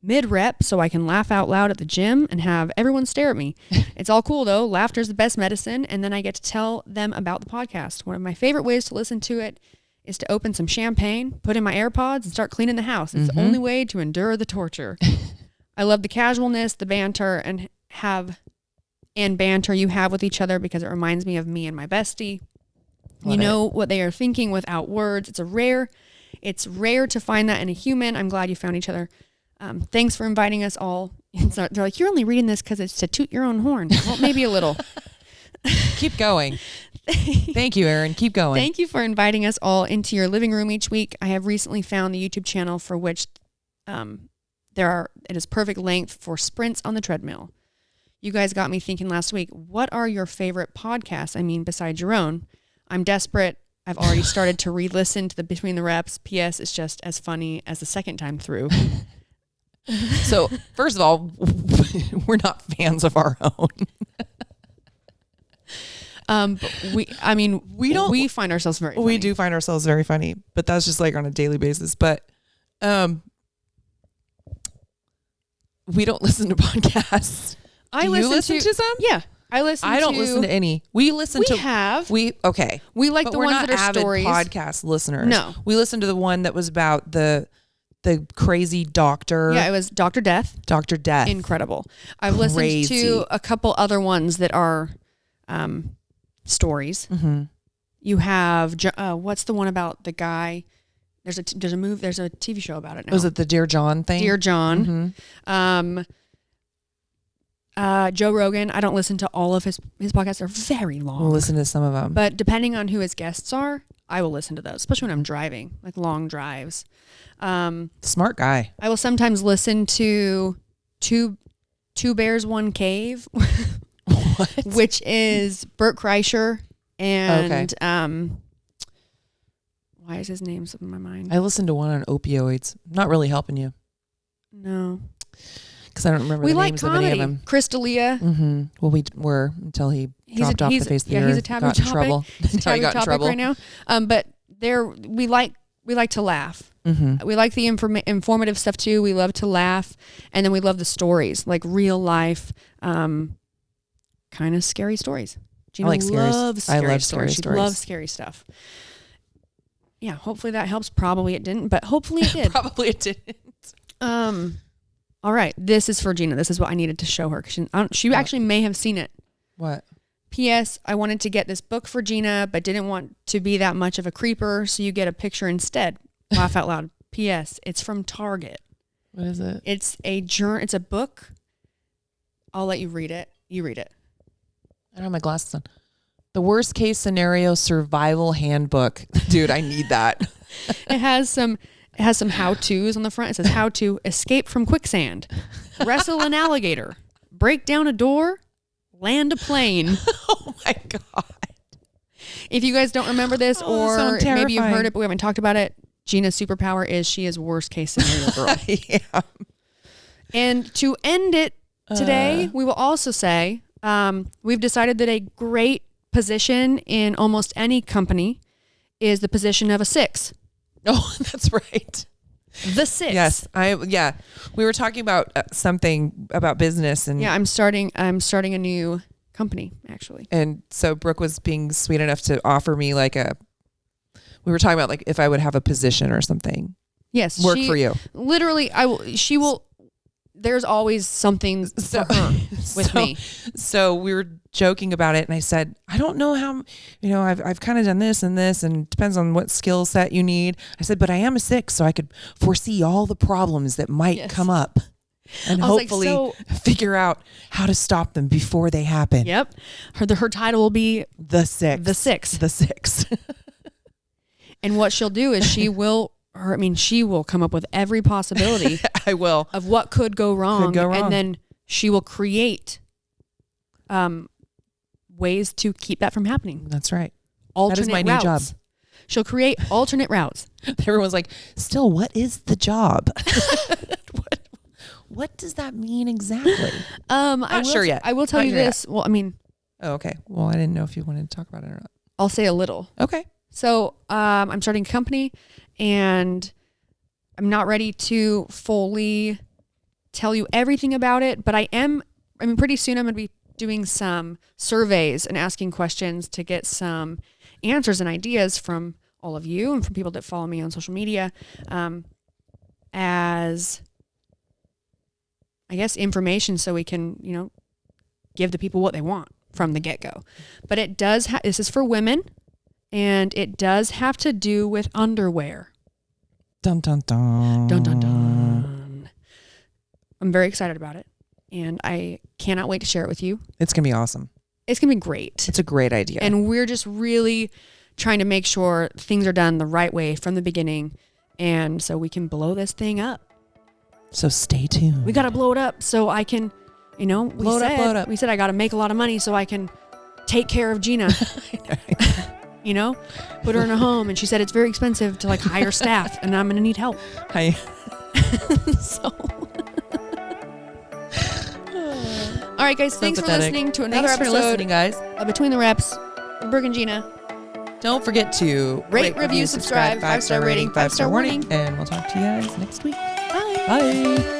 mid-rep so I can laugh out loud at the gym and have everyone stare at me. It's all cool though. Laughter's the best medicine, and then I get to tell them about the podcast. One of my favorite ways to listen to it is to open some champagne, put in my AirPods, and start cleaning the house. It's the only way to endure the torture. I love the casualness, the banter, and banter you have with each other because it reminds me of me and my bestie. You know what they are thinking without words. It's rare to find that in a human. I'm glad you found each other. Thanks for inviting us all. They're like, you're only reading this because it's to toot your own horn. Well, maybe a little. Keep going. Thank you, Erin. Keep going. Thank you for inviting us all into your living room each week. I have recently found the YouTube channel for which it is perfect length for sprints on the treadmill. You guys got me thinking last week, what are your favorite podcasts? I mean, besides your own. I'm desperate. I've already started to re-listen to the Between the Reps. P.S. It's just as funny as the second time through. So, first of all, we're not fans of our own. We find ourselves very funny. We do find ourselves very funny, but that's just like on a daily basis. But we don't listen to podcasts. Do you listen to some? Yeah. I don't listen to any. We like the ones that are stories. Podcast listeners. No. We listened to the one that was about the crazy doctor. Yeah, it was Dr. Death. Dr. Death. Incredible. I've listened to a couple other ones that are stories. Mm-hmm. You have what's the one about the guy? There's a TV show about it now. Was it the Dear John thing? Dear John. Mm-hmm. Joe Rogan, I don't listen to all of his podcasts. They're very long. We'll listen to some of them. But depending on who his guests are, I will listen to those, especially when I'm driving, like long drives. Smart guy. I will sometimes listen to Two Bears, One Cave, which is Bert Kreischer and why is his name slipping my mind? I listened to one on opioids. Not really helping you. No. Because I don't remember the names of any of them. Chris D'Elia. Mm-hmm. Well, we were until he dropped off the face of the earth. He's a taboo topic. He's a taboo topic right now. But we like to laugh. Mm-hmm. We like the informative stuff too. We love to laugh, and then we love the stories, like real life, kind of scary stories. Jeanna loves scary stories. She loves scary stuff. Yeah, hopefully that helps. Probably it didn't, but hopefully it did. Probably it didn't. All right, this is for Jeanna. This is what I needed to show her because she actually may have seen it. What? P.S. I wanted to get this book for Jeanna, but didn't want to be that much of a creeper, so you get a picture instead. Laugh out loud. P.S. It's from Target. What is it? It's a book. I'll let you read it. You read it. I don't have my glasses on. The Worst Case Scenario Survival Handbook. Dude, I need that. It has some how-tos on the front. It says how to escape from quicksand, wrestle an alligator, break down a door, land a plane. Oh my God. If you guys don't remember this, or terrifying. maybe you've heard it, but we haven't talked about it, Jeanna's superpower is she is worst case scenario girl. Yeah. And to end it today, we will also say we've decided that a great position in almost any company is the position of a 6. Oh, that's right. The 6. Yes. We were talking about something about business and I'm starting a new company actually. And so Brooke was being sweet enough to offer me we were talking about if I would have a position or something. Yes. Work for you. Literally, she will. There's always something for her with me. So we were joking about it, and I said, I don't know how, I've kind of done this and this, and it depends on what skill set you need. I said, but I am a 6, so I could foresee all the problems that might come up, and hopefully figure out how to stop them before they happen. Yep. Her title will be the 6. The 6. The 6. And what she'll do is she will come up with every possibility. I will. Of what could go wrong. And then she will create ways to keep that from happening. That's right. Alternate that is my routes. new job. She'll create alternate routes. Everyone's like, still, what is the job? What does that mean exactly? Not sure yet. I will tell you this. Well, Oh, okay. Well, I didn't know if you wanted to talk about it or not. I'll say a little. Okay. So I'm starting a company, and I'm not ready to fully tell you everything about it, but pretty soon I'm going to be doing some surveys and asking questions to get some answers and ideas from all of you and from people that follow me on social media as, I guess, information so we can, give the people what they want from the get-go. But it does, this is for women, and it does have to do with underwear. Dun, dun, dun. Dun, dun, dun. I'm very excited about it, and I cannot wait to share it with you. It's going to be awesome. It's going to be great. It's a great idea. And we're just really trying to make sure things are done the right way from the beginning, and so we can blow this thing up. So stay tuned. We got to blow it up so I can, blow it up. We said I got to make a lot of money so I can take care of Jeanna. Put her in a home, and she said it's very expensive to hire staff, and I'm going to need help. Hi. So, all right, guys, thanks for listening to another episode, guys. Of Between the Reps with Brooke and Jeanna. Don't forget to rate, review, subscribe, 5-star rating, 5-star warning, and we'll talk to you guys next week. Bye. Bye.